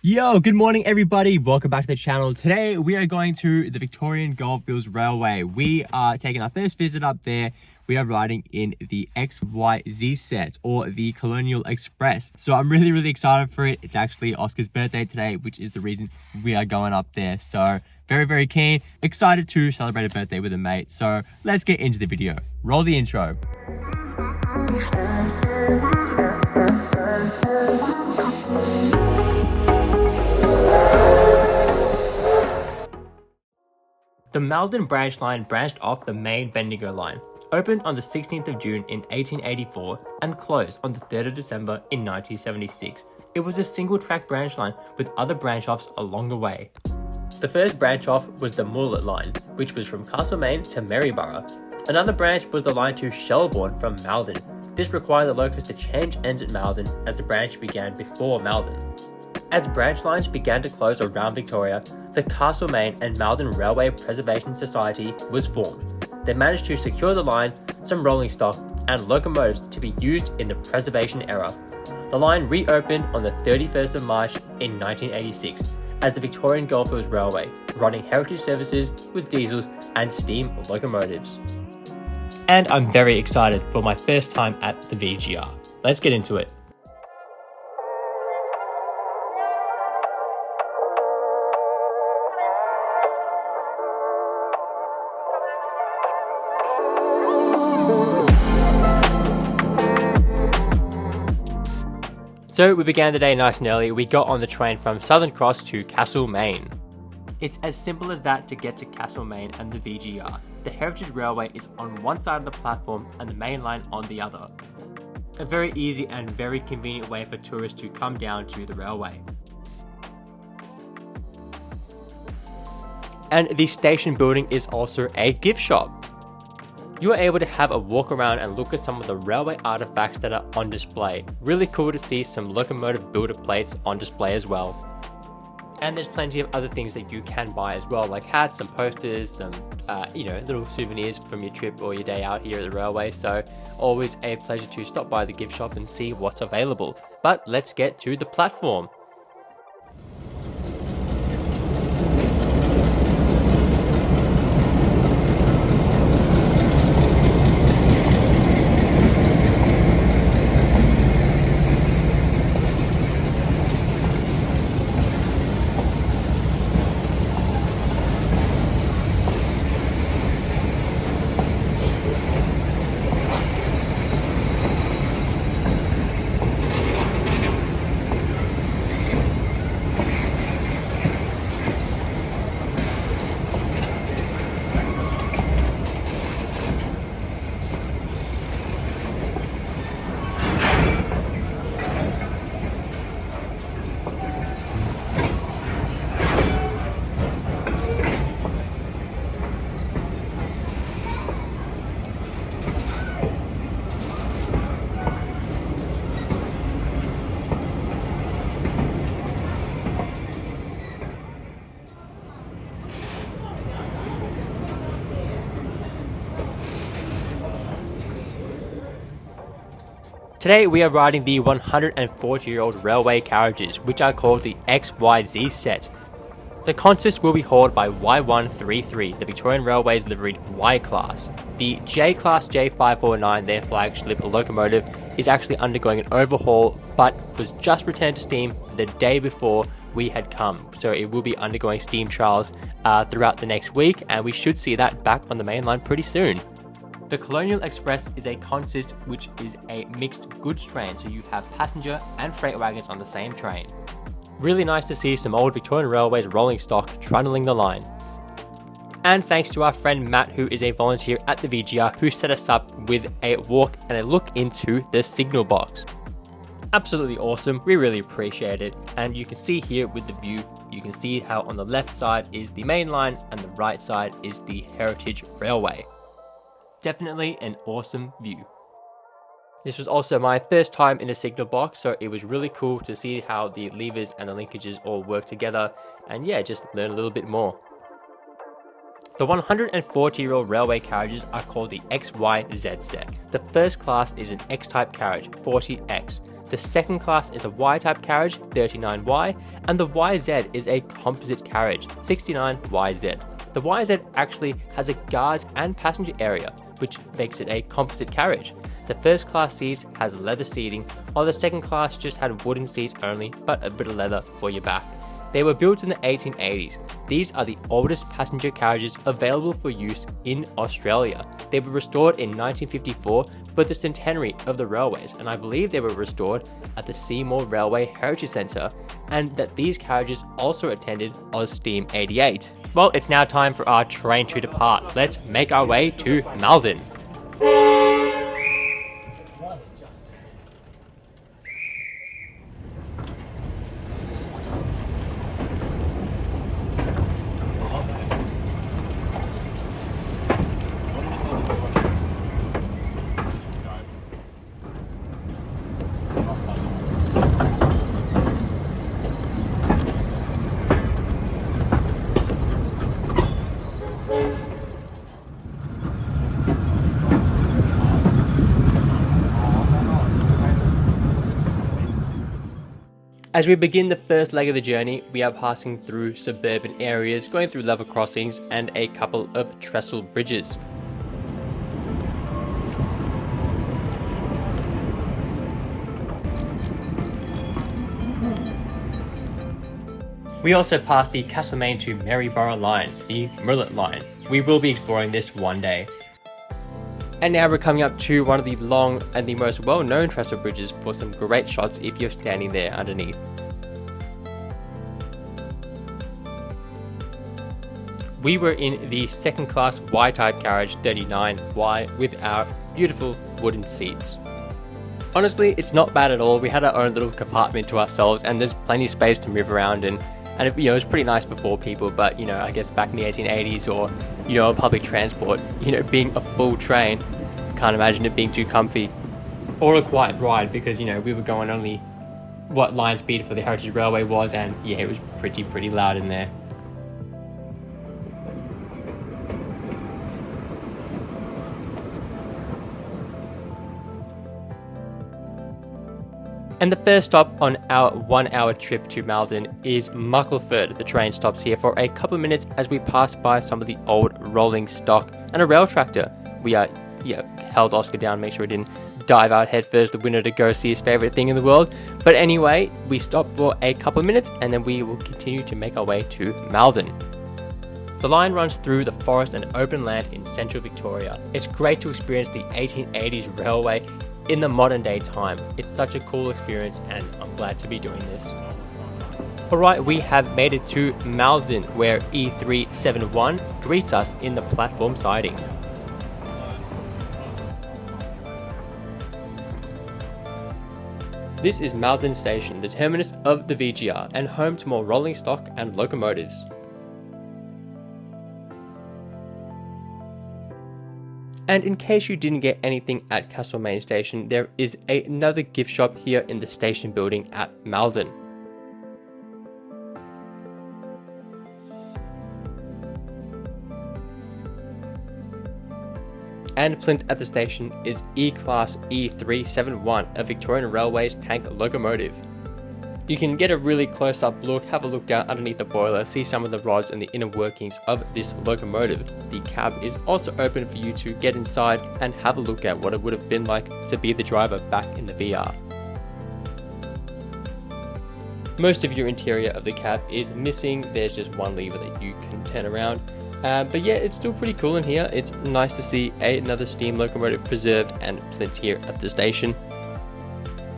Yo, good morning everybody. Welcome back to the channel. Today we are going to the Victorian Goldfields Railway. We are taking our first visit up there. We are riding in the XYZ set or the Colonial Express. So I'm really excited for it. It's actually Oscar's birthday today, which is the reason we are going up there. So very keen, excited to celebrate a birthday with a mate. So let's get into the video. Roll the intro. The Maldon branch line branched off the main Bendigo line, opened on the 16th of June in 1884 and closed on the 3rd of December in 1976. It was a single-track branch line with other branch-offs along the way. The first branch-off was the Mullet line, which was from Castlemaine to Maryborough. Another branch was the line to Shelbourne from Maldon. This required the locos to change ends at Maldon as the branch began before Maldon. As branch lines began to close around Victoria, the Castlemaine and Maldon Railway Preservation Society was formed. They managed to secure the line, some rolling stock, and locomotives to be used in the preservation era. The line reopened on the 31st of March in 1986 as the Victorian Goldfields Railway, running heritage services with diesels and steam locomotives. And I'm very excited for my first time at the VGR. Let's get into it. So we began the day nice and early. We got on the train from Southern Cross to Castlemaine. It's as simple as that to get to Castlemaine and the VGR. The Heritage Railway is on one side of the platform and the main line on the other. A very easy and very convenient way for tourists to come down to the railway. And the station building is also a gift shop. You are able to have a walk around and look at some of the railway artifacts that are on display. Really cool to see some locomotive builder plates on display as well. And there's plenty of other things that you can buy as well, like hats, some posters, some little souvenirs from your trip or your day out here at the railway. So always a pleasure to stop by the gift shop and see what's available. But let's get to the platform. Today we are riding the 140-year-old railway carriages, which are called the XYZ set. The consist will be hauled by Y133, the Victorian Railway's liveried Y-Class. The J-Class J549, their flagship locomotive, is actually undergoing an overhaul, but was just returned to steam the day before we had come. So it will be undergoing steam trials throughout the next week, and we should see that back on the main line pretty soon. The Colonial Express is a consist which is a mixed goods train, so you have passenger and freight wagons on the same train. Really nice to see some old Victorian Railways rolling stock trundling the line. And thanks to our friend Matt, who is a volunteer at the VGR, who set us up with a walk and a look into the signal box. Absolutely awesome, we really appreciate it. And you can see here with the view, you can see how on the left side is the main line and the right side is the Heritage Railway. Definitely an awesome view. This was also my first time in a signal box, so it was really cool to see how the levers and the linkages all work together, and yeah, just learn a little bit more. The 140-year-old railway carriages are called the XYZ set. The first class is an X-type carriage, 40X. The second class is a Y-type carriage, 39Y, and the YZ is a composite carriage, 69YZ. The YZ actually has a guards and passenger area, which makes it a composite carriage. The first class seats has leather seating, while the second class just had wooden seats only, but a bit of leather for your back. They were built in the 1880s. These are the oldest passenger carriages available for use in Australia. They were restored in 1954 for the centenary of the railways, and I believe they were restored at the Seymour Railway Heritage Centre, and that these carriages also attended Steam 88. Well, it's now time for our train to depart. Let's make our way to Maldon. As we begin the first leg of the journey, we are passing through suburban areas, going through level crossings and a couple of trestle bridges. We also pass the Castlemaine to Maryborough line, the Mullet line. We will be exploring this one day. And now we're coming up to one of the long and the most well-known trestle bridges for some great shots if you're standing there underneath. We were in the second class Y-type carriage 39Y with our beautiful wooden seats. Honestly, it's not bad at all. We had our own little compartment to ourselves and there's plenty of space to move around and it, it was pretty nice before people, but I guess back in the 1880s or public transport, being a full train, can't imagine it being too comfy or a quiet ride because we were going only what line speed for the Heritage Railway was, and yeah, it was pretty loud in there. And the first stop on our 1 hour trip to Maldon is Muckleford. The train stops here for a couple of minutes as we pass by some of the old rolling stock and a rail tractor. We held Oscar down, make sure he didn't dive out headfirst the window to go see his favourite thing in the world. But anyway, we stop for a couple of minutes and then we will continue to make our way to Maldon. The line runs through the forest and open land in central Victoria. It's great to experience the 1880s railway in the modern day time. It's such a cool experience and I'm glad to be doing this. Alright, we have made it to Maldon where E371 greets us in the platform siding. This is Maldon Station, the terminus of the VGR and home to more rolling stock and locomotives. And in case you didn't get anything at Castlemaine Station, there is another gift shop here in the station building at Maldon. And plinth at the station is E-Class E371, a Victorian Railways tank locomotive. You can get a really close-up look, have a look down underneath the boiler, see some of the rods and the inner workings of this locomotive. The cab is also open for you to get inside and have a look at what it would have been like to be the driver back in the VR. Most of your interior of the cab is missing, there's just one lever that you can turn around. But yeah, it's still pretty cool in here. It's nice to see another steam locomotive preserved and plinth here at the station.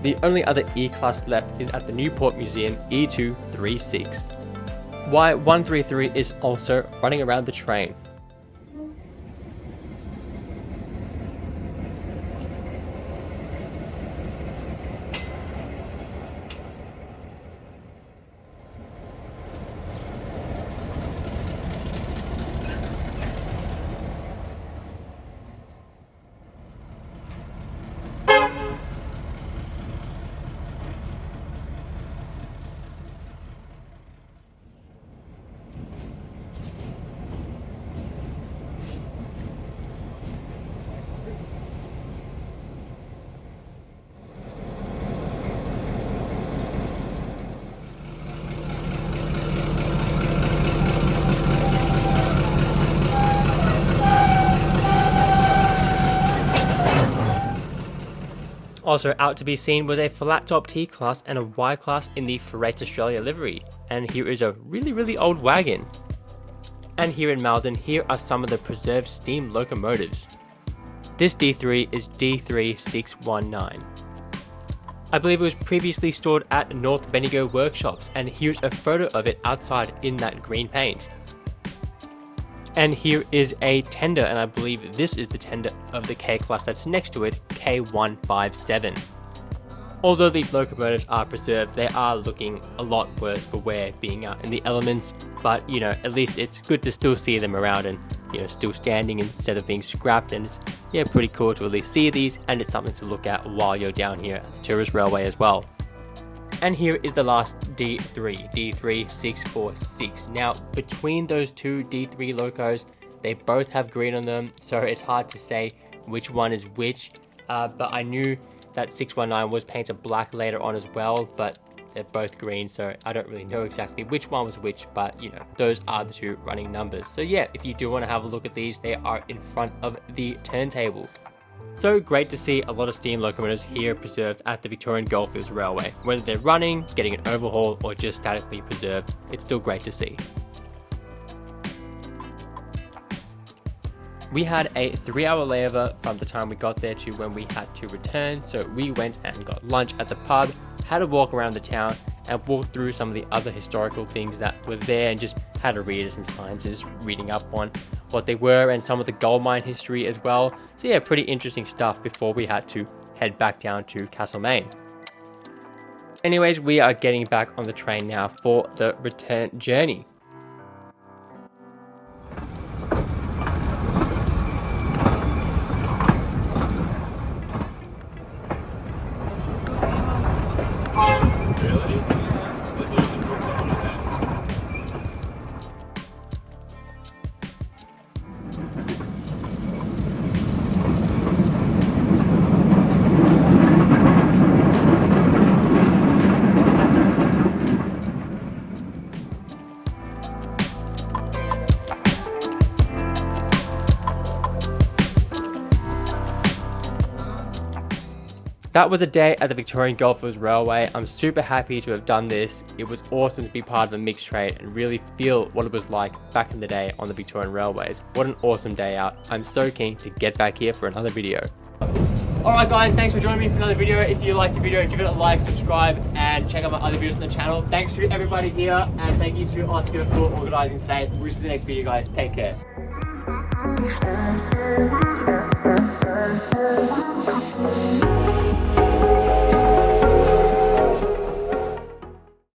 The only other E-Class left is at the Newport Museum E236. Y133 is also running around the train. Also out to be seen was a flat top T-Class and a Y-Class in the Freight Australia livery. And here is a really old wagon. And here in Maldon, here are some of the preserved steam locomotives. This D3 is D3619. I believe it was previously stored at North Bendigo Workshops, and here's a photo of it outside in that green paint. And here is a tender, and I believe this is the tender of the K-Class that's next to it, K157. Although these locomotives are preserved, they are looking a lot worse for wear, being out in the elements, but you know, at least it's good to still see them around and, you know, still standing instead of being scrapped, and it's, yeah, pretty cool to at least see these, and it's something to look at while you're down here at the tourist railway as well. And here is the last D3, D3646. Now, between those two D3 locos, they both have green on them, so it's hard to say which one is which, but I knew that 619 was painted black later on as well, but they're both green, so I don't really know exactly which one was which, but you know, those are the two running numbers. So yeah, if you do want to have a look at these, they are in front of the turntable. So great to see a lot of steam locomotives here preserved at the Victorian Goldfields Railway. Whether they're running, getting an overhaul, or just statically preserved, it's still great to see. We had a 3-hour layover from the time we got there to when we had to return, so we went and got lunch at the pub, had a walk around the town, and walked through some of the other historical things that were there, and just had a read of some signs, just reading up on what they were and some of the gold mine history as well. So yeah, pretty interesting stuff before we had to head back down to Castlemaine. Anyways, we are getting back on the train now for the return journey. That was a day at the Victorian Goldfields Railway. I'm super happy to have done this. It was awesome to be part of a mixed trade and really feel what it was like back in the day on the Victorian Railways. What an awesome day out. I'm so keen to get back here for another video. Alright guys, thanks for joining me for another video. If you liked the video, give it a like, subscribe, and check out my other videos on the channel. Thanks to everybody here, and thank you to Oscar for organising today. We'll see you in the next video guys. Take care.